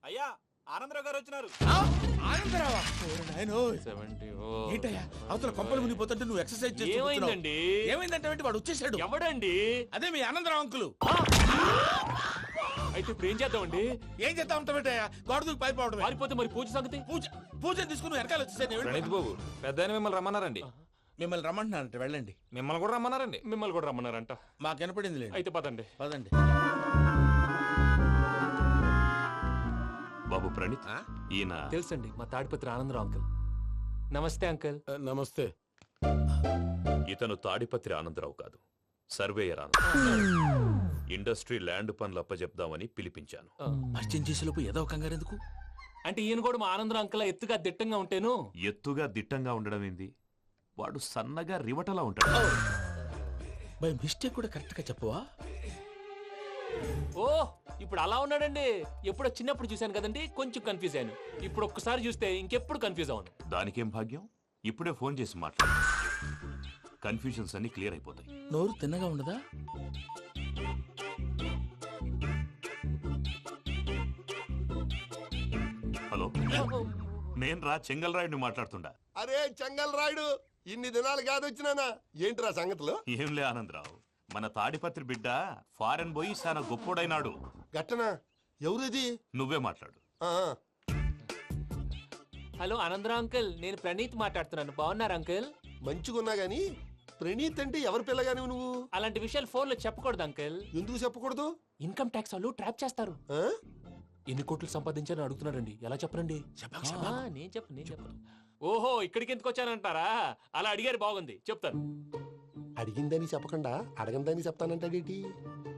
అయ్యా ఆనందరావు గారు వచ్చినారు. ఆనందరావా? ఏంటయ్యా అవతల కొంపలు మునిగిపోతుంటే నువ్వు ఎక్సర్సైజ్ ఏమైందండి? ఏమైందంటే వాడు వచ్చేసాడు. ఎవడండి? అదే మీ ఆనందరావు అంకులు. అయితే ఇప్పుడు ఏం చేద్దామండి? ఏం చేస్తా ఉంటావేటయ్యా? గోడ దూకి పైపోవడం. పారిపోతే మరి పూజ సంగతి? పూజ తీసుకుని వెనకాల వచ్చేసాను. ప్రణీత్ బాబు పెద్ద మిమ్మల్ని రమ్మన్నారండి. మిమ్మల్ని రమ్మంటున్నారంట, వెళ్ళండి. మిమ్మల్ని కూడా రమ్మన్నారండి. మిమ్మల్ని కూడా రమ్మన్నారంట. మాకు వినపడింది లేదు. అయితే పదండి. పదండి. బాబు ప్రణీత్, ఈయన తెలుసండి, మా తాడిపత్రి ఆనందరావు అంకుల్. నమస్తే అంకుల్. నమస్తే. ఇతను తాడిపత్రి ఆనందరావు కాదు, సర్వేయర్ ఆనందరావు. ఇండస్ట్రీ ల్యాండ్ పనులు అప్పచెప్దామని పిలిపించాను. పరిచయం చేసేలోపు ఏదో కంగారు ఎందుకు? అంటే ఈయన కూడా మా ఆనందరావు అంకుల్ ఎత్తుగా దిట్టంగా ఉంటేను. ఎత్తుగా దిట్టంగా ఉండడం ఏంది, వాడు సన్నగా రివటలా ఉంటాడు. బై మిస్టేక్ కూడా కరెక్ట్ గా చెప్పవా? ఓ ఇప్పుడు అలా ఉన్నాడండి. ఎప్పుడో చిన్నప్పుడు చూశాను కదండి, కొంచెం కన్ఫ్యూజ్ అయ్యాను. ఇప్పుడు ఒక్కసారి చూస్తే ఇంకెప్పుడు కన్ఫ్యూజ్ అవ్వను. దానికేం భాగ్యం, ఇప్పుడే ఫోన్ చేసి మాట్లాడు. కన్ఫ్యూజన్స్ అన్ని క్లియర్ అయిపోతాయి. నోరు తిన్నగా ఉండదా? హలో, నేను రా చెంగల్ రాయుడిని మాట్లాడుతుండా. అరే చెంగల్ రాయుడు, ఇన్ని దినాలు కాదు వచ్చినానా? ఏంట్రా సంగతులు? ఏంలే ఆనందరావు, మన తాడిపత్రి బిడ్డ ఫారెన్ పోయి చాలా గొప్పోడైనాడు. గట్టనా? ఎవరిది? నువ్వే మాట్లాడు. ఆ, హలో ఆనందరావు అంకుల్, నేను ప్రణీత్ మాట్లాడుతున్నాను. బాగున్నారు అంకుల్? మంచిగున్నా గాని ప్రణీత్ అంటే ఎవరి పిల్లగాని నువ్వు? అలాంటి విషయాలు ఫోన్ లో చెప్పకూడదు అంకుల్. ఎందుకు చెప్పకూడదు? ఇన్కమ్ ట్యాక్స్ వాళ్ళు ట్రాప్ చేస్తారు. ఆ? ఎన్ని కోట్లు సంపాదించాలని అడుగుతున్నారండి. ఎలా చెప్పరండి? నేను చెప్పను. ఓహో, ఇక్కడికి ఎందుకు వచ్చానంటారా? అలా అడిగారు, బాగుంది, చెప్తాను. అడిగిందని చెప్పకుండా అడగందని చెప్తానంటాడేటి?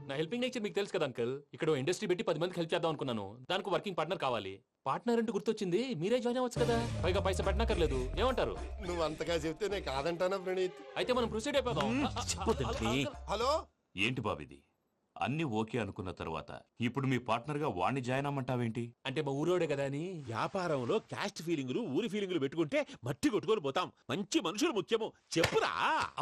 నా హెల్పింగ్ నేచర్ మీకు తెలుసు కదా అంకుల్. ఇక్కడ ఇండస్ట్రీ పెట్టి 10 మందికి హెల్ప్ చేద్దాం అనుకున్నాను. దానికి వర్కింగ్ పార్ట్నర్ కావాలి. పార్ట్నర్ అంటే గుర్తొచ్చింది, మీరే జాయిన్ అవ్వచ్చు కదా. పైగా పైసా పెట్టనక్కర్లేదు. ఏమంటారు? నువ్వు అంతగా చెప్తే నేను కాదంటానా ప్రణీత్? అయితే మనం ప్రొసీడ్ అయిపోదాం. హలో, ఏంటి బాబిది, అన్ని ఓకే అనుకున్న తర్వాత ఇప్పుడు మీ పార్ట్నర్ గా వాణ్ణి జాయిన్ అమ్మంటావేంటి? అంటే మా ఊరోడే కదా అని. వ్యాపారంలో క్యాస్ట్ ఫీలింగులు ఊరి ఫీలింగులు పెట్టుకుంటే మట్టి కొట్టుకొని పోతాం. మంచి మనుషులు ముఖ్యము. చెప్పురా.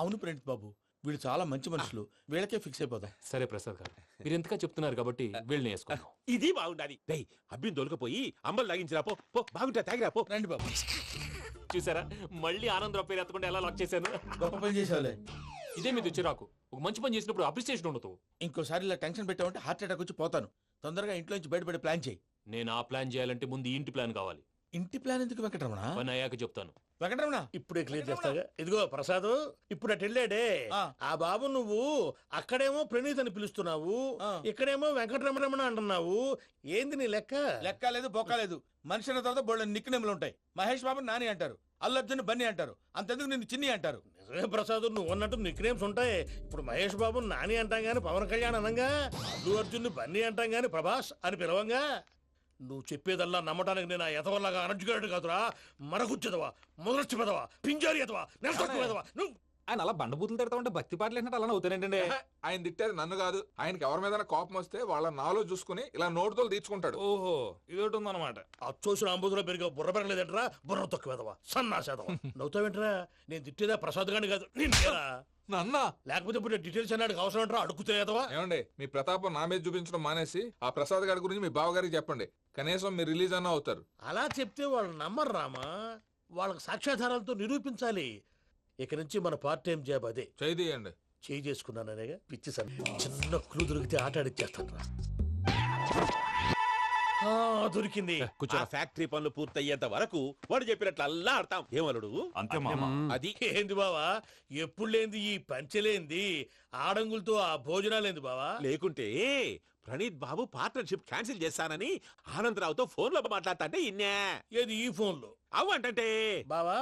అవును ప్రణీత్ బాబు, వీళ్ళు చాలా మంచి మనుషులు. వీళ్ళకే ఫిక్స్ అయిపోదాం. సరే ప్రసాద్ గారు, మీరు ఎంతగా చెప్తున్నారు కాబట్టి వీళ్ళని వేసుకుందాం. ఇది బాగుండాలి. డేయ్ అబ్బిని దొలకపోయి అంబలు తాగించిరా పో. పో బాగుంటా తాగిరా పో. రండి బాబు. చూసారా, మళ్ళీ ఆనందరావు పేరు ఎత్తకుండా ఎలా లాక్ చేశాను. గొప్ప పని చేసేవాళ్ళే. ఇదే మీద చిరాకు. ఒక మంచి పని చేసినప్పుడు అప్రిసియేషన్ ఉండదు. ఇంకోసారి ఇలా టెన్షన్ పెట్టామంటే హార్ట్ అటాక్ వచ్చి పోతాను. తొందరగా ఇంట్లో నుంచి బయటపడే ప్లాన్ చేయి. నేను ఆ ప్లాన్ చేయాలంటే ముందు ఈ ఇంటి ప్లాన్ కావాలి. ఇంటి ప్లాన్ ఎందుకు వెంకటరమణ? పని అయ్యాక చెప్తాను. వెంకటరమణ ఇప్పుడే క్లియర్ చేస్తాగా. ఇదిగో ప్రసాద్, ఇప్పుడు అటు వెళ్ళాడే ఆ. ఆ బాబు, నువ్వు అక్కడేమో ప్రణీత్ అని పిలుస్తున్నావు, ఆ. ఇక్కడేమో వెంకటరమణ అంటున్నావు. ఏంది నీ లెక్క? లెక్క లేదు బొక్క లేదు. మనిషి అన్న తర్వాత బోళ్ళ నిక్నెములు ఉంటాయి. మహేష్ బాబు నాని అంటారు, అల్లు అర్జున్ బన్నీ అంటారు, అంతెందుకు నిన్ను చిన్ని అంటారు. నిజమే ప్రసాద్, నువ్వు అన్నట్టు నిక్నేమ్స్ ఉంటాయి. ఇప్పుడు మహేష్ బాబు నాని అంటాం గాని పవన్ కళ్యాణ్ అనంగా, అల్లు అర్జున్ బన్నీ అంటాం గాని ప్రభాస్ అని పిలవంగా. నువ్వు చెప్పేదల్లా నమ్మటానికి నేను ఎతవల్లాగా అనర్జుకేటెడ్ కాదురా. మరగుచ్చదవా, మొదలచ్చి పెదవా, పింజారి ఎదవా, నెలసొక్కుదవా నువ్వు. ఆయన అలా బండబూతులు తిడతా ఉంటే భక్తి పాటలు ఏంటంటే అలా అవుతానంటే. ఆయన తిట్టేది నన్ను కాదు, ఆయనకి ఎవరి మీద కోపం వస్తే వాళ్ళ నాలో చూసుకుని ఇలా నోటుతో తీర్చుకుంటాడు. ఓహో, ఇదొకటి ఉందన్నమాట. అచ్చోసిన అంబుధులో పెరిగే బుర్ర పెరగలేదంటరా. బుర్ర తొక్కువేదవా, సన్నాసేదవా. నవ్వుతావేంట్రా? నేను తిట్టేదా ప్రసాద్ గాని కాదు, నిన్నేరా. నన్నా లేకపోతే ఇప్పుడు డీటెయిల్స్ అన్నాడు అవసరం అంటారా? అడుగుతాయేదవా. ఏమండి, మీ ప్రతాపం నా మీద చూపించడం మానేసి ఆ ప్రసాద్ గారి గురించి మీ బావగారికి చెప్పండి. కనీసం మీరు రిలీజ్ అన్న అవుతారు. అలా చెప్తే వాళ్ళు నమ్మరు రామా. వాళ్ళకి సాక్ష్యాధారాలతో నిరూపించాలి. ఇక నుంచి మన పార్ట్ టైం జాబ్ అదే. చేయండి. చేయి చేసుకున్నాననేగా పిచ్చి సన్. చిన్న క్లూ దొరికితే ఆట ఆడిచ్చేస్తాను రా. దొరికింది. కూర్చో. ఆ ఫ్యాక్టరీ పనులు పూర్తయ్యేంత వరకు వాడు చెప్పినట్లు అల్లా ఆడతాం. ఏమలుడు? అంతే మామ. అది ఏంది బావా, ఎప్పుడు లేంది ఈ పంచలేంది, ఆడంగులతో ఆ భోజనాలేంది బావా? లేకుంటే ప్రణీత్ బాబు పార్ట్నర్షిప్ క్యాన్సిల్ చేస్తానని ఆనందరావుతో ఫోన్ లో మాట్లాడతాంటే ఇన్నే. ఏది ఈ ఫోన్ లో? అవ్వంటే బావా,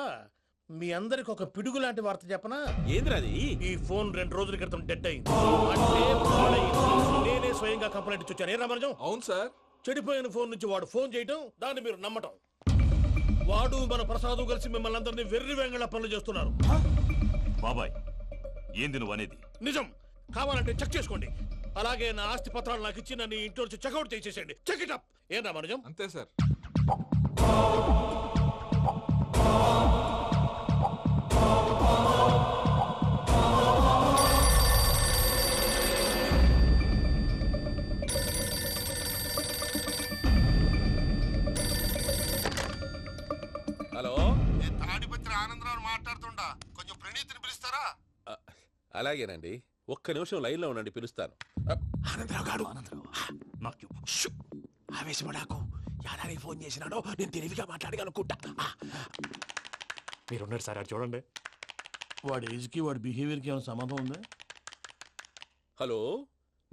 మీ అందరికి ఒక పిడుగు లాంటి వార్త చెప్పనా? ఏంద్రది? ఈ ఫోన్ 2 రోజుల క్రితం డెడ్ అయింది. అంటే పాడైంది. నేనే స్వయంగా కంప్లైంట్ ఇచ్చాను. ఏ రామరాజం? అవును సార్. చెడిపోయిన ఫోన్ నుంచి వాడు ఫోన్ చేయటం, దాన్ని మీరు నమ్మటం. వాడు మన ప్రసాదు కలిసి మిమ్మల్ని అందరినీ వెర్రి వెంగళ పనులు చేస్తున్నారు. బాబాయ్, ఏంది నువ్వు అనేది? నిజం. కావాలంటే చెక్ చేసుకోండి. అలాగే నా ఆస్తి పత్రాలు నాకు ఇచ్చి నన్ను ఇంట్లో నుంచి చెక్అౌట్ చేసేసేయండి. Check it up. ఏం రామరాజం? అంతే సార్. అలాగేనండి, ఒక్క నిమిషం లైన్లో ఉండండి, పిలుస్తాను. ఆనందరావు గాడు నాకు షూ! ఆవేశపడాకు. యాదానికి ఫోన్ చేసినాడో నేను తెలివిగా మాట్లాడగలనుకుంటా. మీరున్నారు సార్, అది చూడండి. వాడి ఏజ్కి వాడి బిహేవియర్కి ఏమైనా సంబంధం ఉందా? హలో,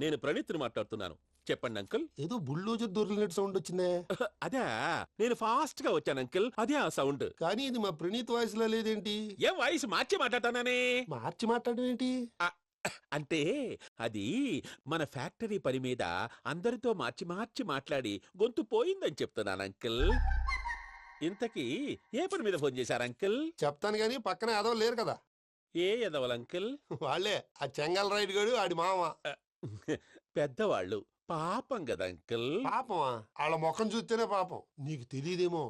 నేను ప్రణీత్ని మాట్లాడుతున్నాను. చెప్పండి అంకుల్. ఏదో బుల్డోజర్ దొరికినట్టు సౌండ్ వచ్చిందే. అదే, నేను ఫాస్ట్ గా వచ్చాను అంకుల్, అదే ఆ సౌండ్. కానీ ఇది మా ప్రణీత్ వాయిస్ లో లేదేంటి? ఏం వాయిస్ మార్చి మాట్లాడతానని? మార్చి మాట్లాడడం ఏంటి? అంటే అది మన ఫ్యాక్టరీ పని మీద అందరితో మార్చి మార్చి మాట్లాడి గొంతు పోయిందని చెప్తున్నాను అంకుల్. ఇంతకీ ఏ పని మీద ఫోన్ చేశారు అంకుల్? చెప్తాను గానీ పక్కన ఏదో లేరు కదా. ఏ ఎదవలు అంకుల్? వాళ్ళే ఆ చెంగల్ రైడ్ గడు ఆడి మామ. పెద్దవాళ్ళు, పాపం కదా అంకుల్. పాపమా? వాళ్ళ ముఖం చూస్తేనే పాపం. నీకు తెలియదేమో,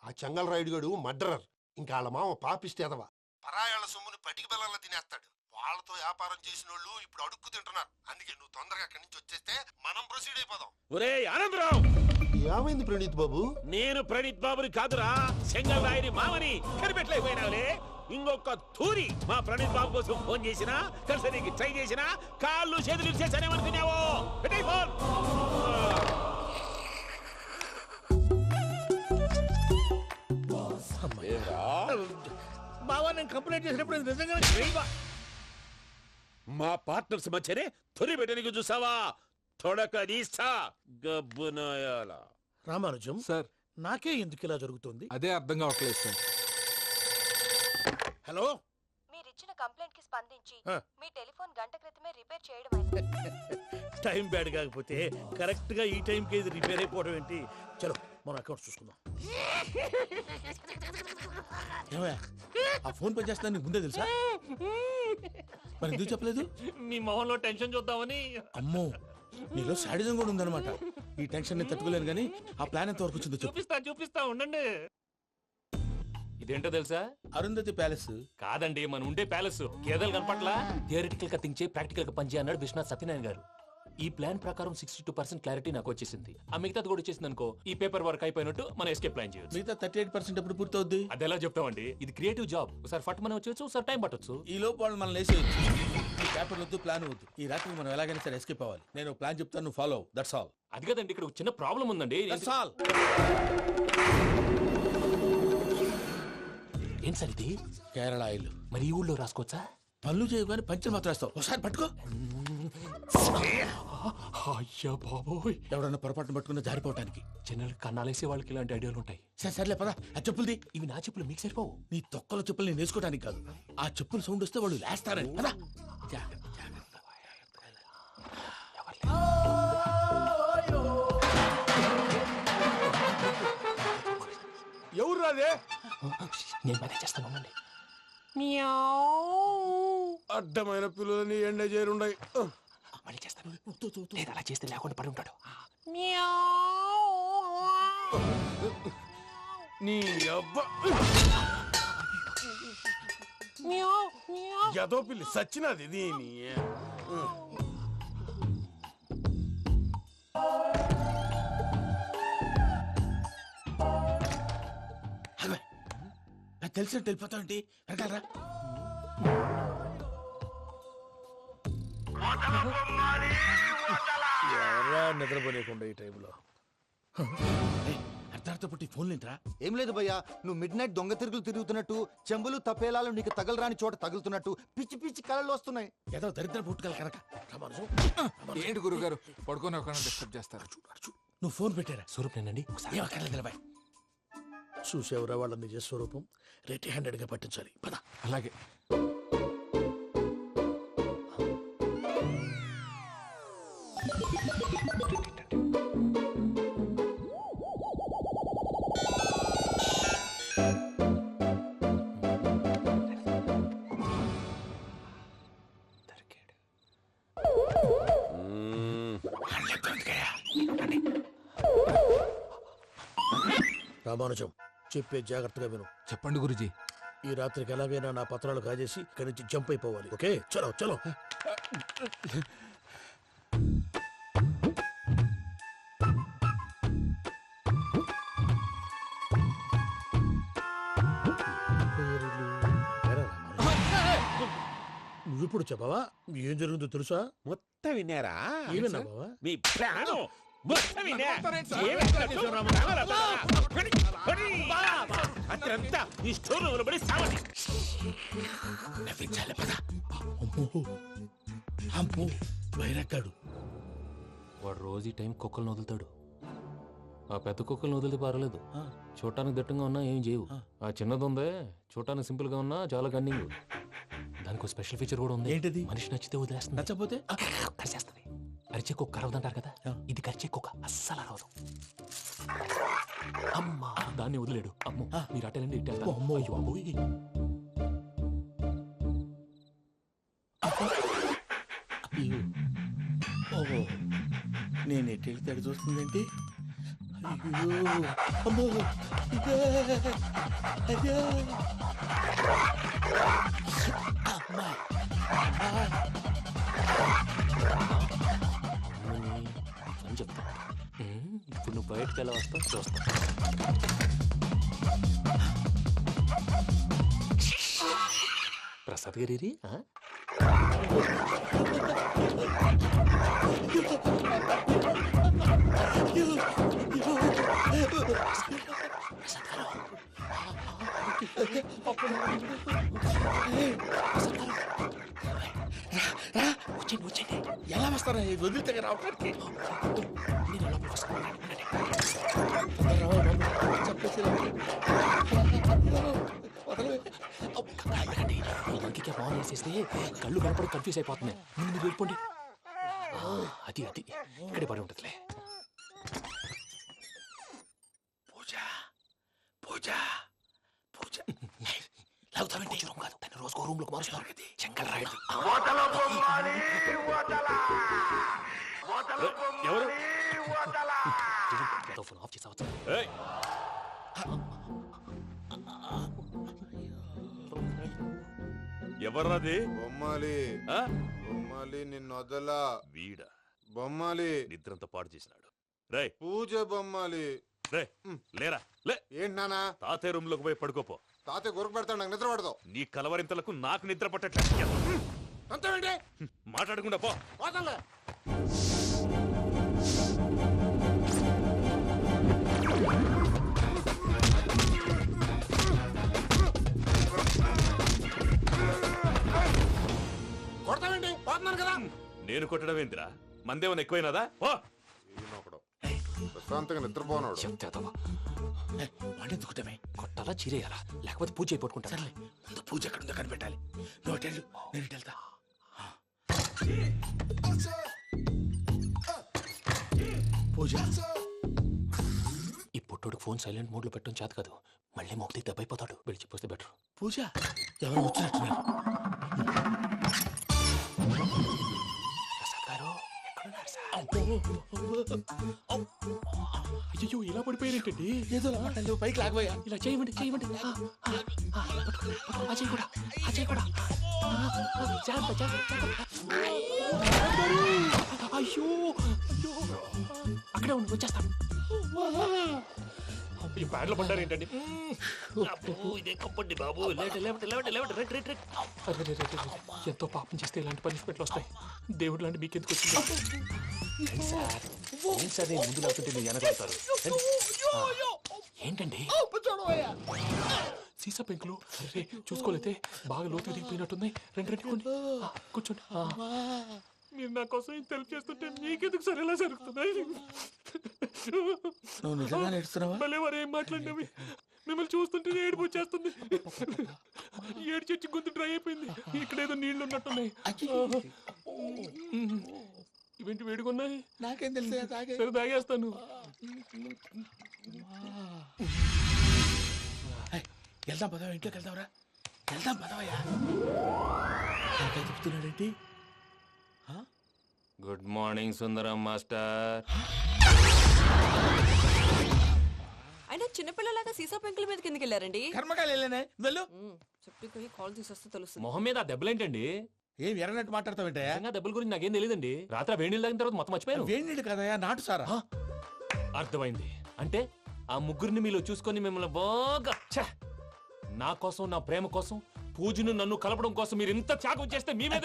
ఆ చెంగల్ రైడ్ గడు మర్డరర్. ఇంకా వాళ్ళ మామ పాపిస్తేదవా. పరాయాళ్ళ సొమ్ముని పటికి బెల్లంలో తినేస్తాడు. వాళ్ళతో వ్యాపారం చేసిన వాళ్ళు ఇప్పుడు అడుక్కు తింటున్నారు. అందుకే నువ్వు తొందరగా అక్కడి నుంచి వచ్చేస్తే మనం ప్రొసీడ్ అయిపోదాం. ఒరే ఆనందరావు, ఏమైంది ప్రణీత్ బాబు? నేను ప్రణీత్ బాబుని కాదురా, సెంగల్ రాయని మామని. కనిపెట్టలేకపోయినావులే. ఇంకొక తూరి మా ప్రణీత్ బాబు కోసం ఫోన్ చేసినా, కలిసి ట్రై చేసినా కాళ్ళు చేతులు చేశానేమనుకున్నావో. పెట్టేయ్ ఫోన్. బావా, నేను కంప్లైంట్ చేసినప్పుడు ఇది నిజంగానే చేయవా? మా పార్ట్నర్స్ మధ్యనే తొలి పెట్టడానికి చూసావా? తొడక నీస్తా గబ్బునాయాల. రామానుజం సార్, నాకే ఎందుకు ఇలా జరుగుతుంది? అదే అర్థం కావట్లేదు సార్. హలో, మీరిచ్చిన కంప్లైంట్ కి స్పందించి ఆ. మీ టెలిఫోన్ గంట క్రితమే రిపేర్ చేయడం టైం బ్యాడ్ కాకపోతే కరెక్ట్ గా ఈ టైం కి ఇది రిపేర్ అయిపోవడం ఏంటి? చలో మన అకౌంట్ చూసుకుందాం. ఏమయ్యా, ఆ ఫోన్ పనిచేస్తున్నా నీకు ముందే తెలుసా? మరి ఎందుకు చెప్పలేదు? మీ మొహంలో టెన్షన్ చూద్దామని. అమ్మో, నీలో శాడిజం కూడా ఉందన్నమాట. ఈ టెన్షన్ నేను తట్టుకోలేను కానీ ఆ ప్లాన్ ఎంత వరకు వచ్చిందో చెప్పు. చూపిస్తా ఉండండి. ఇదేంటో తెలుసా? అరుంధతి ప్యాలెస్. కాదండి, మన ఉండే ప్యాలెస్. గేదెలు కనపట్లా? థియరిటికల్ గా థింక్ చేయి, ప్రాక్టికల్ గా పనిచేయి అన్నాడు విశ్వనాథ్ సత్యనారాయణ గారు. ఈ ప్లాన్ ప్రకారం 62% క్లారిటీ నాకు వచ్చేసింది. ఆ మిగతాది కూడా వచ్చేసింది అనుకో, ఈ పేపర్ వర్క్ అయిపోయినట్టు మనం ఎస్కేప్ ప్లాన్ చేయొచ్చు. మిగతా 38% ఎప్పుడు పూర్తవుద్ది? అది ఎలా చెప్తామండి? ఇది క్రియేటివ్ జాబ్. ఒకసారి ఫట్ మనం వచ్చేచ్చు, ఒకసారి టైం పట్టొచ్చు. ఈ లోపు వాళ్ళు మనం లేసేయచ్చు. ఈ పేపర్ వద్దు, ప్లాన్ వద్దు. ఈ రాత్రి మనం ఎలాగైనా సరే ఎస్కేప్ అవ్వాలి. నేను ప్లాన్ చెప్తాను, నువ్వు ఫాలో. That's all. అది కదండి, ఇక్కడ ఒక చిన్న ప్రాబ్లం ఉందండి. That's all. ఏం సార్ ఇది? కేరళ ఆయిల్. మరి ఈ ఊళ్ళో రాసుకోవచ్చా? పనులు చేయగానే పంచర్ మాత్రం వేస్తావు. ఒకసారి పట్టుకో. అయ్యా బాబోయ్, ఎవడన్నా పొరపాటున పట్టుకున్న జారిపోవటానికి. జనరల్ కన్నాలేసే వాళ్ళకి ఇలాంటి ఐడియాలు ఉంటాయి. సర్లే పదా, ఆ చెప్పులది. ఇవి నా చెప్పులు, మీకు సరిపోవు. నీ తొక్కల చెప్పులు నేను వేసుకోవడానికి కాదు, ఆ చెప్పులు సౌండ్ వస్తే వాళ్ళు లేస్తారని. పదా. ఎవరు రాదే? నేను మేనేజ్ చేస్తాను, ఉండండి. అడ్డమైన పిల్లలని ఎండ చేరుండయి. మళ్ళీ చేస్తాను. లేదు, అలా చేస్తే లేకుండా పడి ఉంటాడు. నీ అబ్బా ఎదో పిల్లి సచ్చినది దీని. నాకు తెలిసినట్టు వెళ్ళిపోతావంటి. వెనకాలరా. ఎవరా నిద్రపోలేకుండా ఈ టైంలో? అర్ధార్థ పుట్టి ఫోన్ లేంట్రా. ఏం లేదు భయ్యా, నువ్వు మిడ్ నైట్ దొంగ తిరుగులు తిరుగుతున్నట్టు, చెంబులు తపేలాలు నీకు తగలరాని చోట తగులుతున్నట్టు పిచ్చి పిచ్చి కళలు వస్తున్నాయి. ఏదో దరిద్ర పుట్టుకల కనుక. ఏంటి గురుగారు పడుకొని ఒక డిస్టర్బ్ చేస్తారు? నువ్వు ఫోన్ పెట్టారా? స్వరూప్ నేనండి. ఏం అక్కర్లేదు నిలబాయ్. చూసేవరా వాళ్ళ నిజ స్వరూపం. రెట్టి హ్యాండెడ్ గా పట్టించాలి. పద. అలాగే. రామానుజం, చెప్పే జాగ్రత్తగా విను. చెప్పండి గురుజీ. ఈ రాత్రికి ఎలాగైనా నా పత్రాలు కాజేసి ఇక్కడి నుంచి జంప్ అయిపోవాలి. ఓకే, చలో చలో. ఇప్పుడు చెప్పవా ఏం జరుగుతుందో తెలుసా? మొత్తం విన్నారా? ఏమన్నా బావా? మీ ప్లాను మొత్తం విన్నా. అత్రంతా ఈ స్టోర్ రూమ్ లో పడి సావండి. నవ్వించాలి పద. అమ్మో బైరక్కాడు. వాడు రోజు ఈ టైం కుక్కలను వదులుతాడు. ఆ పెద్ద కుక్కలను వదిలితే పర్వాలేదు, చూడటానికి దట్టంగా ఉన్నా ఏం చేయవు. ఆ చిన్నది ఉందే చూడటానికి సింపుల్ గా ఉన్నా చాలా కన్నింగ్. దానికి ఒక స్పెషల్ ఫీచర్ కూడా ఉంది. ఏంటిది? మనిషి నచ్చితే వదిలేస్తుంది, నచ్చపోతే కరిచేస్తుంది. అరిచే కుక్క అరవదంటారు కదా, ఇది కరిచే కుక్క అస్సలు అరవదు. అమ్మా దాన్ని వదిలేడు. అమ్మో మీరు అటెండి ఇటు. అమ్మో అయ్యో ఓహో నేను ఎటు వెళ్తాడు చూస్తుందేంటి? అయ్యో అమ్మో అయ్యో అమ్మా అని చెప్తా. ఇప్పుడు నువ్వు బయటకు ఎలా వస్తావు చూస్తా. ప్రసాద్ గారి వచ్చండి. ఎలా వస్తారా? వదిలితే రావడానికి ఇంకే బాగా వేసేస్తే కళ్ళు కనపడి కన్ఫ్యూజ్ అయిపోతున్నాయి. ముందు మీరు వెళ్ళిపోండి. అది అది ఇక్కడే పడి ఉంటుందిలే. పూజ పూజ పూజ లాగుతామంటే రూమ్ కాదు, తన రోజుకో రూమ్ లోకి మారుస్తున్నారు కదా. చెంగల్ రాయుడు ఎవరు? ఫోన్ ఆఫ్ చేసావచ్చు. ఎవర్రాది? బొమ్మాలి బొమ్మాలి నిన్ను వదలా. వీడ బొమ్మాలి నిద్రంతా పాడు చేసినాడు. రే పూజ బొమ్మాలి. రే లేరా లే. ఏంటి నానా? తాతయ్య రూమ్ లోకి పోయి పడుకోపో. తాతయ్య గురకు పెడతాడు, నాకు నిద్ర పడదు. నీ కలవరింతలకు నాకు నిద్ర పట్టట్లేదు. అంతేంటి? మాట్లాడకుండా పో. పోతాలే. కొడతావేంటి? పోతున్నాను కదా. నేను కొట్టడం ఏందిరా? మందేమన్నా ఎక్కువైనదా? ఓ ప్రశాంతంగా నిద్రపోనాడు. వాడెందుకుంటామే? కొట్టాలా చీరేయాలా లేకపోతే పూజ అయిపోట్టుకుంటా. సర్లే ముందు పూజ ఎక్కడుందో కనిపెట్టాలి. నువ్వు అటెండు, నేను ఇటు వెళ్తా. పూజ ఈ పుట్టోడు ఫోన్ సైలెంట్ మోడ్ లో పెట్టడం చేత కాదు, మళ్ళీ మోక్తి దెబ్బైపోతాడు. విడిచిపోతే బెటర్. పూజ ఎవరు వచ్చినట్టున్నారు? ప్రసాద్ గారు ఎక్కడున్నారు సార్? అయ్యో ఇలా పడిపోయారేంటండి? ఏదో మాట్లాడలేవు, పైకి లాగబోయా. ఇలా చేయమండి చేయమండి. అజయ్ కూడా అజయ్ కూడా అయ్యో అయ్యో అక్కడే ఉండి వచ్చేస్తాను. ఈ బ్యాడ్లో పడ్డారు ఏంటండి? ఇదే కప్పండి బాబు. ఎంతో పాపం చేస్తే ఇలాంటి పనిష్మెంట్లు వస్తాయి. దేవుడు లాంటి మీకు ఎందుకు వచ్చింది సార్? నేను ముందు లేకుంటే మీరు వెనకాడతారు. ఏంటండి సీసా పెంకులు? అరే చూసుకోలేతే బాగా లోతు దిగిపోయినట్టున్నాయి. రెండు కూర్చోండి. మీరు నా కోసం ఇంత హెల్ప్ చేస్తుంటే మీకెందుకు సరే ఎలా జరుగుతున్నాయి? నువ్వు నిజంగా నేర్చుకున్నావా? మళ్ళీ వారు ఏం మాట్లాడినవి? మిమ్మల్ని చూస్తుంటే ఏడుపు వచ్చేస్తుంది. ఏడ్చి గొంతు డ్రై అయిపోయింది. ఇక్కడ ఏదో నీళ్లు ఉన్నట్టున్నాయి. ఇవేంటి వేడుకున్నాయి? నాకేం తెలుసు, సరే తాగేస్తాను. వెళ్దాం పదవా, ఇంట్లోకి వెళ్దాంరా. వెళ్దాం పదవయ్యా. చెప్తున్నాడేంటి? గుడ్ మార్నింగ్ సుందరం మాస్టర్. అయినా చిన్నపిల్లలాగా సీసా పెంకుల మీద కిందకి వెళ్ళారండి. కర్మకాయలు వెళ్ళానే వెళ్ళు. చెప్పి కాల్ తీసేస్తే తెలుస్తుంది. మొహం మీద ఆ దెబ్బలేంటండి? ఏం ఎర్రనట్టు మాట్లాడతావేంటయ్యా? దెబ్బల గురించి నాకేం తెలియదండి. రాత్రి వేడి నీళ్ళు తాగిన తర్వాత మొత్తం మర్చిపోయాను. వేడి నీళ్ళు కదయ్యా, నాటు సారా. అర్థమైంది. అంటే ఆ ముగ్గురిని మీలో చూసుకొని మిమ్మల్ని బాగా నా కోసం నా ప్రేమ కోసం పూజను నన్ను కలపడం కోసం మీరు ఇంత త్యాగం చేస్తే మీ మీద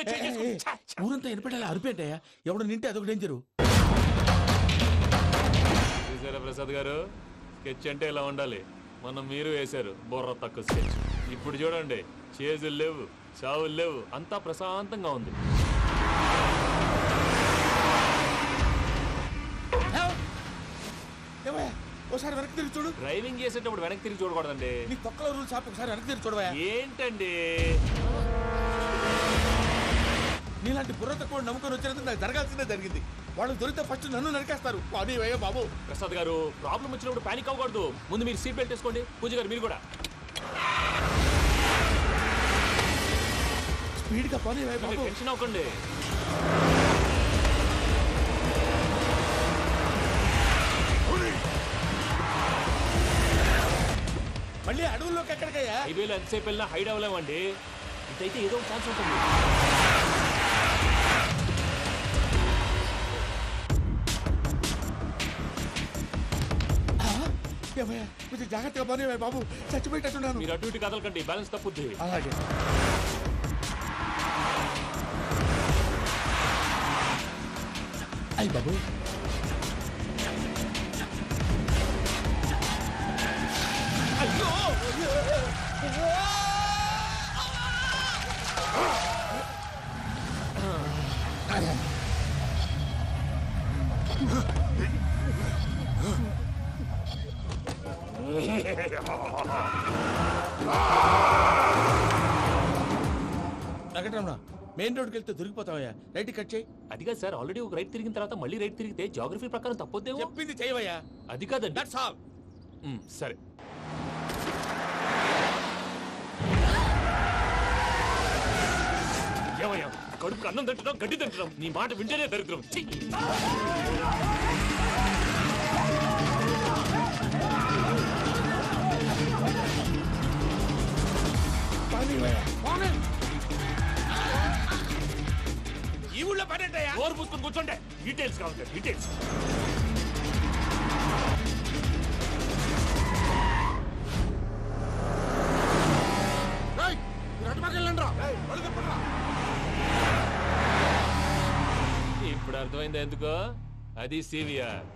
ఊరంతా ఎనపెట్టాలి అరిపేటయ్యా ఎవడు నింటే అదొక డేంజరు. చూసారా ప్రసాద్ గారు, స్కెచ్ అంటే ఇలా ఉండాలి. మనం మీరు వేశారు బుర్ర తక్కువ స్కెచ్. ఇప్పుడు చూడండి, చేజులు లేవు, చావులు లేవు, అంతా ప్రశాంతంగా ఉంది. ఒకసారి వెనక్కి తిరిగి చూడు. డ్రైవింగ్ చేసేటప్పుడు వెనక్కి తిరిగి చూడకూడదండి. నీ తొక్కలో రూల్స్ ఆపి ఒకసారి వెనక్కి తిరిగి చూడవా. ఏంటండి నీలాంటి బుర్ర తక్కువ నమ్ముకొని వచ్చినందుకు నాకు జరగాల్సిందే జరిగింది. వాళ్ళు దొరికితే ఫస్ట్ నన్ను నరికేస్తారు. అది వయ్యా బాబు. ప్రసాద్ గారు, ప్రాబ్లం వచ్చినప్పుడు పానిక్ అవ్వకూడదు. ముందు మీరు సీట్ బెల్ట్ వేసుకోండి. పూజ గారు మీరు కూడా స్పీడ్ గా పని బాబు. టెన్షన్ అవ్వకండి. మళ్ళీ అడవుల్లోకి ఎక్కడికయ్యా? హైవేలో ఎంతసేపు వెళ్ళినా హైడ్ అవ్వలేమండి. ఇదైతే ఏదో ఒక ఛాన్స్ ఉంటుంది. కొంచెం జాగ్రత్తగా పని బాబు, చచ్చిపోయేటట్టున్నాను. మీరు అటు ఇటు కదలకండి, బ్యాలెన్స్ తప్పుద్ది. అలాగే. అయ్యి బాబు, అయ్యో వెంకటరమణ, మెయిన్ రోడ్కి వెళ్తే దొరికిపోతావయ్యా. రైట్ కట్ చేయి. అది కాదు సార్, ఆల్రెడీ ఒక రైట్ తిరిగిన తర్వాత మళ్ళీ రైట్ తిరిగితే జాగ్రఫీ ప్రకారం తప్పొద్దేమో. చెప్పింది చేయవయ్యా. అది కాదండి. That's all. సరే. ఏమయ్యా, కడుపుకి అన్నం తింటున్నాం, గడ్డి తింటున్నాం, నీ మాట వింటేనే దరిద్రం. ఈ ఊళ్ళో పడేటయ్యా. ఓరు పుస్తకం కూర్చోండి. డీటెయిల్స్ కావాలి, డీటెయిల్స్. ఇప్పుడు అర్థమైందా ఎందుకో? అది సివిఆర్.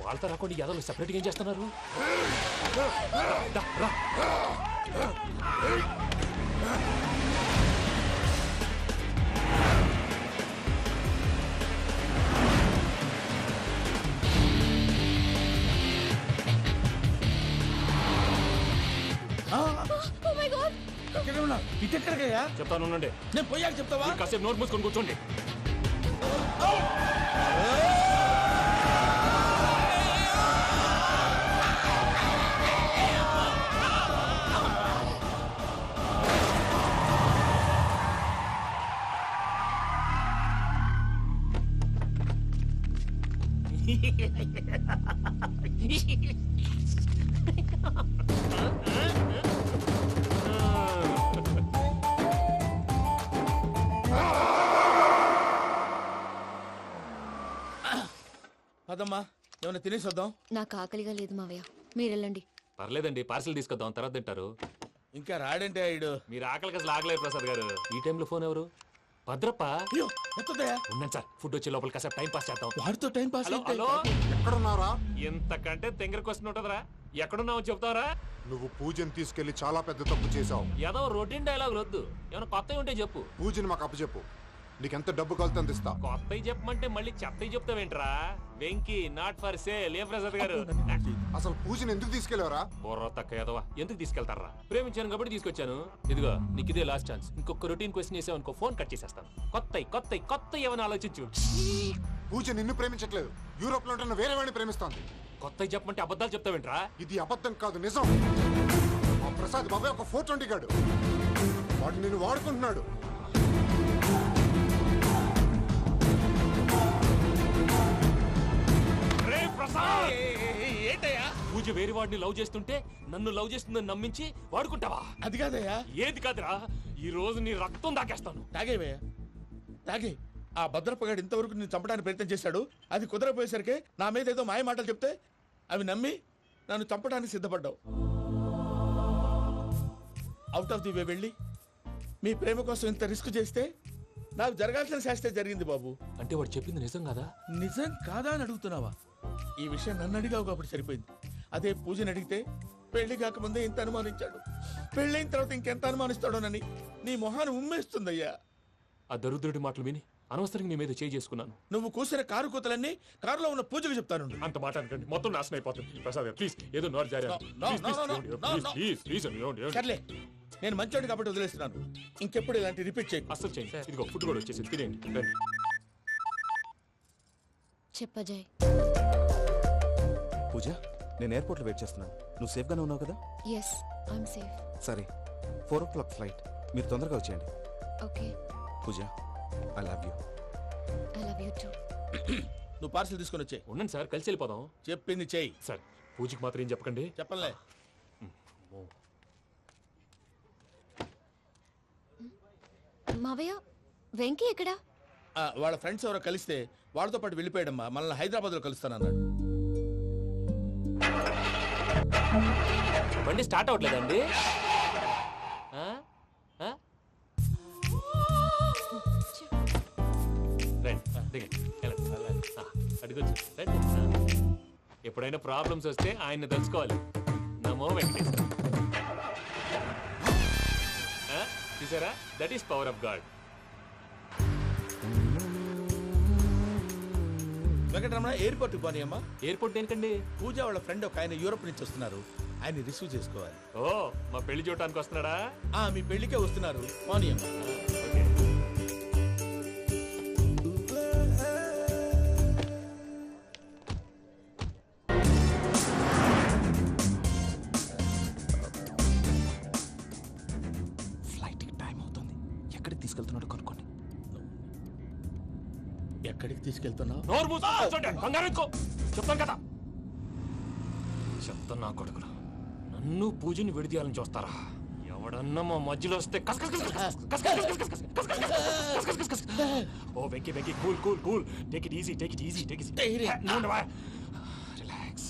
వాళ్ళతో రాకుండా యాదవులు సెపరేట్గా ఏం చేస్తున్నారు? ఇటెక్కడికయ్యా? చెప్తాను ఉండండి. నేను పోయాక చెప్తావా? కాసేపు నోట్ మూసుకొని కూర్చోండి. అదమ్మా, ఏమైనా తినేసి వద్దాం. నాకు ఆకలిగా లేదు మావయ్య, మీరు వెళ్ళండి. పర్లేదండి, పార్సిల్ తీసుకొద్దాం, తర్వాత తింటారు. ఇంకా రాడంటే ఆయుడు. మీరు ఆకలికి అసలు ఆగలేదు ప్రసాద్ గారు. ఈ టైంలో ఫోన్ ఎవరు? భద్రప్ప. అయ్యో ఎత్తదయ్యా. ఉన్నాను సార్, ఫుడ్ వచ్చే లోపల కాసేపు టైం పాస్ చేద్దాం. వాడితో టైం పాస్. హలో, ఎక్కడున్నారా? ఇంతకంటే తెంగర క్వశ్చన్ ఉంటుందిరా. ఎక్కడున్నావు చెప్తావరా? నువ్వు పూజని తీసుకెళ్లి చాలా పెద్ద తప్పు చేశావు. ఏదో రొటీన్ డైలాగ్ వద్దు, ఏమైనా కొత్తవి ఉంటే చెప్పు. పూజని మాకు అప్పచెప్పు, నీకెంత డబ్బు కలితే అందిస్తా. కొత్తవి చెప్పమంటే మళ్ళీ చెత్తవి చెప్తావేంట్రా? Venky not for sale. ఏ ప్రసాద్ గారు, అసలు పూజని ఎందుకు తీసుకెళ్లేవరా? బుర్ర తక్క ఏదవా, ఎందుకు తీసుకెళ్తారా? ప్రేమించాను కాబట్టి తీసుకొచ్చాను. ఇదిగో నీకు ఇదే లాస్ట్ ఛాన్స్. ఇంకొక రొటీన్ క్వశ్చన్ చేసావు అనుకో, ఫోన్ కట్ చేసేస్తాను. కొత్త ఏమైనా ఆలోచించు. పూజ నిన్ను ప్రేమించట్లేదు, యూరోప్ లో ఉంటున్న వేరే వాడిని ప్రేమిస్తోంది. కొత్తవి చెప్పమంటే అబద్ధాలు చెప్తావేంట్రా? ఇది అబద్ధం కాదు, నిజం. మా ప్రసాద్ బాబాయ్ ఒక 420 గాడు, వాడు నిన్ను వాడుకుంటున్నాడు. ఏంటయ్యా? పూజ వేరే వాడిని లవ్ చేస్తుంటే నన్ను లవ్ చేస్తుందని నమ్మించి వాడుకుంటావా? అది కాదయ్యా. ఏది కాదురా, ఈ రోజు నీ రక్తం దాకేస్తాను. తాగేవయ్యా, తాగే. ఆ భద్రప్పగాడు ఇంతవరకు నేను చంపడానికి ప్రయత్నం చేశాడు. అది కుదరపోయేసరికి నా మీద ఏదో మాయ మాటలు చెప్తే అవి నమ్మి నన్ను చంపడానికి సిద్ధపడ్డావు. అవుట్ ఆఫ్ ది వే వెళ్ళి మీ ప్రేమ కోసం ఇంత రిస్క్ చేస్తే నాకు జరగాల్సిన శాస్త్రే జరిగింది బాబు. అంటే వాడు చెప్పింది నిజం కదా? నిజం కాదా అని అడుగుతున్నావా? ఈ విషయం నన్ను అడిగావు కాబట్టి సరిపోయింది. అదే పూజని అడిగితే పెళ్లి కాకముందే ఇంత అనుమానించాడు, పెళ్ళైన తర్వాత ఇంకెంత అనుమానిస్తాడోనని నీ మొహాన్ని ఉమ్మేస్తుందయ్యా. ఆ దరిద్రుడి మాటలు విని అనవసరంగా మీ మీద చేయి చేసుకున్నాను. నువ్వు కూసిన కారు కూతలన్నీ కారులో ఉన్న పూజకు చెప్తాను. అంత మాట అనకండి, మొత్తం నాశనం అయిపోతుంది. ప్రసాద్ గారు ప్లీజ్ ఏదో నోరు జారీ సర్లే, నేను మంచోడు కాబట్టి వదిలేస్తున్నాను. ఇంకెప్పుడు ఇలాంటి రిపీట్ చేయి. అసలు చేయండి. ఇదిగో ఫుడ్ కూడా వచ్చేసి తినేయండి. రండి. చెప్పజాయ్. పూజ, నేను ఎయిర్పోర్ట్లో వెయిట్ చేస్తున్నాను. నువ్వు సేఫ్గానే ఉన్నావు కదా? Yes, I'm safe. సరే, 4 o'clock ఫ్లైట్. మీరు తొందరగా వచ్చేయండి. Okay. Pooja, I love you. I love you too. నువ్వు పార్సల్ తీసుకొని వచ్చే. ఉండండి సార్, కలిసి వెళ్ళిపోదాం. చెప్పింది చెయ్యి. సార్ పూజకి మాత్రం ఏం చెప్పకండి. చెప్పలే. మావయ్య, వెంకీ ఎక్కడా? వాళ్ళ ఫ్రెండ్స్ ఎవరో కలిస్తే వాళ్ళతో పాటు వెళ్ళిపోయాడమ్మా. మనల్ని హైదరాబాద్ లో కలుస్తానన్నాడు. బండి స్టార్ట్ అవ్వట్లేదండి. అడుగొచ్చు. ఎప్పుడైనా ప్రాబ్లమ్స్ వస్తే ఆయన్ని తెలుసుకోవాలి. నమో వెంకటేశ్వర. చూసారా, that is power of God. Venkataramana, airport పోనీ అమ్మా. ఎయిర్పోర్ట్ దేనికండి? పూజ వాళ్ళ ఫ్రెండ్ ఒక ఆయన యూరోప్ నుంచి వస్తున్నారు, ఆయన రిసీవ్ చేసుకోవాలి. ఓ, మా పెళ్లి చూడటానికి వస్తున్నాడా? మీ పెళ్లికే వస్తున్నారు. పోనీ అమ్మా. ఫ్లైట్కి టైం అవుతుంది. ఎక్కడికి తీసుకెళ్తున్నాడో కనుక్కోండి. ఎక్కడికి తీసుకెళ్తున్నావు? నోరు మూసుకోండి, కంగారు ఎక్కువ. చెప్తాను కదా. చెప్తాను నా కొడుకులు, నన్ను పూజని విడిదీయాలని చూస్తారా? ఎవడన్నా మా మధ్యలో వస్తే ఓ Venky Venky, cool cool cool, take it easy, take it easy, take it easy. Relax.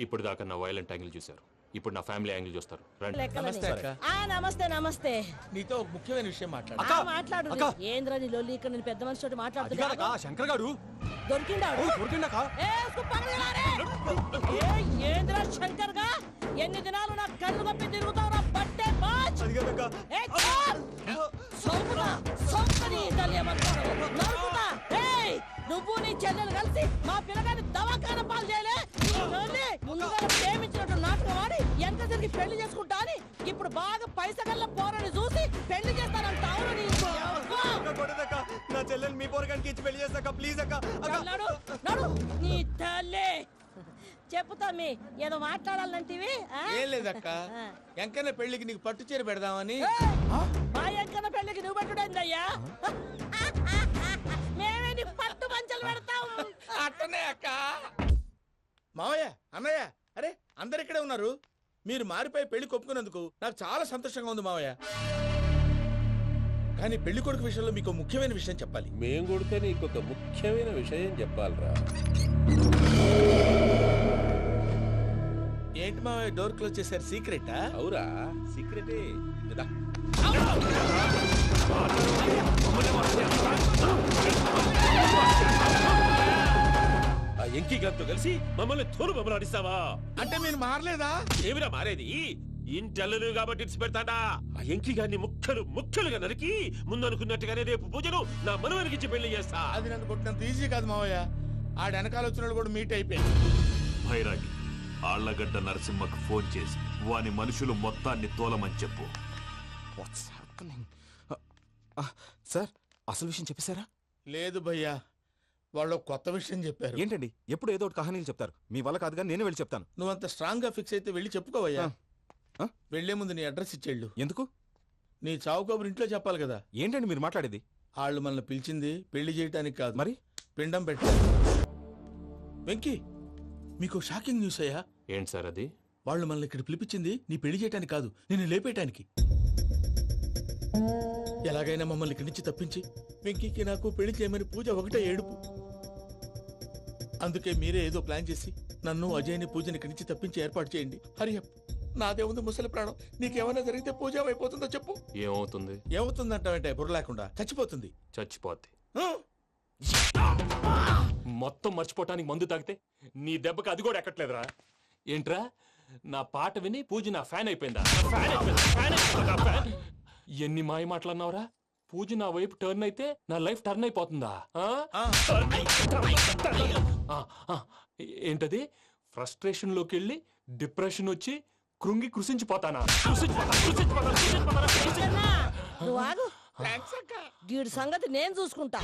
ఇప్పుడు దాకా నా వైలెంట్ యాంగిల్ చూశారు, ఇప్పుడు నా ఫ్యామిలీ యాంగిల్ చూస్తారు. రండి. నమస్తే అక్క. నమస్తే నమస్తే. నీతో ఒక ముఖ్యమైన విషయం మాట్లాడు. ఏంద్రా నీ లొల్లి? ఇక్కడ నేను పెద్ద మనిషి మాట్లాడుతున్నా. శంకర్ గారు దొరికిండాడు. ఏంద్రా శంకర్ గా? ఎన్ని దినాలు నా కళ్ళు కప్పి తిరుగుతావు నా పట్టే బాచ్. నువ్వు నీ చెల్లెలు కలిసి మా పిల్లగాని దవాఖాన పాలు చేయలే. ముందుగా ప్రేమించినట్టు నాటకం ఆడి ఎంత తిరిగి పెళ్లి చేసుకుంటా అని ఇప్పుడు బాగా పైసగల్ల పోరని చూసి పెళ్లి చేస్తానంటావు. నా చెల్లెలు మీ పోరగానికి ఇచ్చి పెళ్లి చేస్తాక ప్లీజ్ అక్క. నడు నీ తల్లి. చెప్పుతా మీ ఏదో మాట్లాడాలంటివి. ఏం లేదక్క, ఎంకన్న పెళ్లికి నీకు పట్టు చీర పెడదామని. మా ఎంకన్న పెళ్లికి నువ్వు పెట్టుడైందయ్యా? మేమే నీ పట్టు పంచలు పెడతాం. అట్టనే అక్క. మావయ్య, అన్నయ్య, అరే అందరు ఇక్కడే ఉన్నారు. మీరు మారిపోయి పెళ్లి కొప్పుకున్నందుకు నాకు చాలా సంతోషంగా ఉంది మావయ్య. కానీ పెళ్లి కొడుకు విషయంలో మీకు ముఖ్యమైన విషయం చెప్పాలి. మేం కొడితే నీకు ఒక ముఖ్యమైన విషయం చెప్పాలిరా. ఏంటి మావయ్య డోర్ క్లోజ్ చేశారు? సీక్రెటా? అవురా, సీక్రెటే. ఆ ఎంకీ గారితో కలిసి మమ్మల్ని తోలు బొమ్మలాడిస్తావా? అంటే మీరు మారలేదా? ఏమిరా మారేది? ఇంటల్లు కాబట్టి ఇడిచి పెడతాడా? ఆ ఎంకీ గారిని ముక్కలుగా నరికి ముందు అనుకున్నట్టుగానే రేపు పూజను నా మనవనికిచ్చి పెళ్లి చేస్తా. అది నన్ను కొట్టినంత ఈజీ కాదు మావయ్య. ఆ వెనకాల వచ్చిన కూడా మీట్ అయిపోయింది. భైరాగి, ఆళ్లగడ్డ నరసింహకు ఫోన్ చేసి వాని మనుషులు మొత్తాన్ని తోలమని చెప్పు. సార్, అసలు విషయం చెప్పేశారా? లేదు భయ్యా, వాళ్ళు కొత్త విషయం చెప్పారు. ఏంటండి ఎప్పుడు ఏదో ఒకటి కహానీలు చెప్తారు? మీ వల్ల కాదు కానీ నేనే వెళ్ళి చెప్తాను. నువ్వంత స్ట్రాంగ్ గా ఫిక్స్ అయితే వెళ్ళి చెప్పుకోవయ్యా. వెళ్లే ముందు నీ అడ్రస్ ఇచ్చేళ్ళు. ఎందుకు? నీ చావు కబురు ఇంట్లో చెప్పాలి కదా. ఏంటండి మీరు మాట్లాడేది? వాళ్ళు మనల్ని పిలిచింది పెళ్లి చేయటానికి కాదు, మరి పిండం పెట్టారు. వెంకీ, మీకు షాకింగ్ న్యూస్ అయ్యా. ఏంటి సార్ అది? వాళ్ళు మనల్ని ఇక్కడ పిలిపించింది నీ పెళ్లి చేయటానికి కాదు, నిన్ను లేపేయటానికి. ఎలాగైనా మమ్మల్ని ఇక్కడి నుంచి తప్పించి వెంకీకి నాకు పెళ్లి చేయమని పూజ ఒకటే ఏడుపు. అందుకే మీరే ఏదో ప్లాన్ చేసి నన్ను అజయ్ని పూజని ఇక్కడి నుంచి తప్పించి ఏర్పాటు చేయండి. హరియప్, నాదే ఉంది ముసలి ప్రాణం. నీకేమైనా జరిగితే పూజ అయిపోతుందో చెప్పు. ఏమవుతుంది? ఏమవుతుందంటావంటే బుర్ర లేకుండా చచ్చిపోతుంది. చచ్చిపోద్ది. మొత్తం మర్చిపోవటానికి మందు తాగితే నీ దెబ్బకి అది కూడా ఎక్కట్లేదురా. ఏంట్రా, నా పాట విని పూజ నా ఫ్యాన్ అయిపోయిందా? ఎన్ని మాయ మాటలన్నావురా? పూజ నా వైపు టర్న్ అయితే నా లైఫ్ టర్న్ అయిపోతుందా? ఏంటది? ఫ్రస్ట్రేషన్ లోకి వెళ్ళి డిప్రెషన్ వచ్చి కృంగి కృషించిపోతానా? నువ్వు ఆగు. వీడి సంగతి నేను చూసుకుంటా.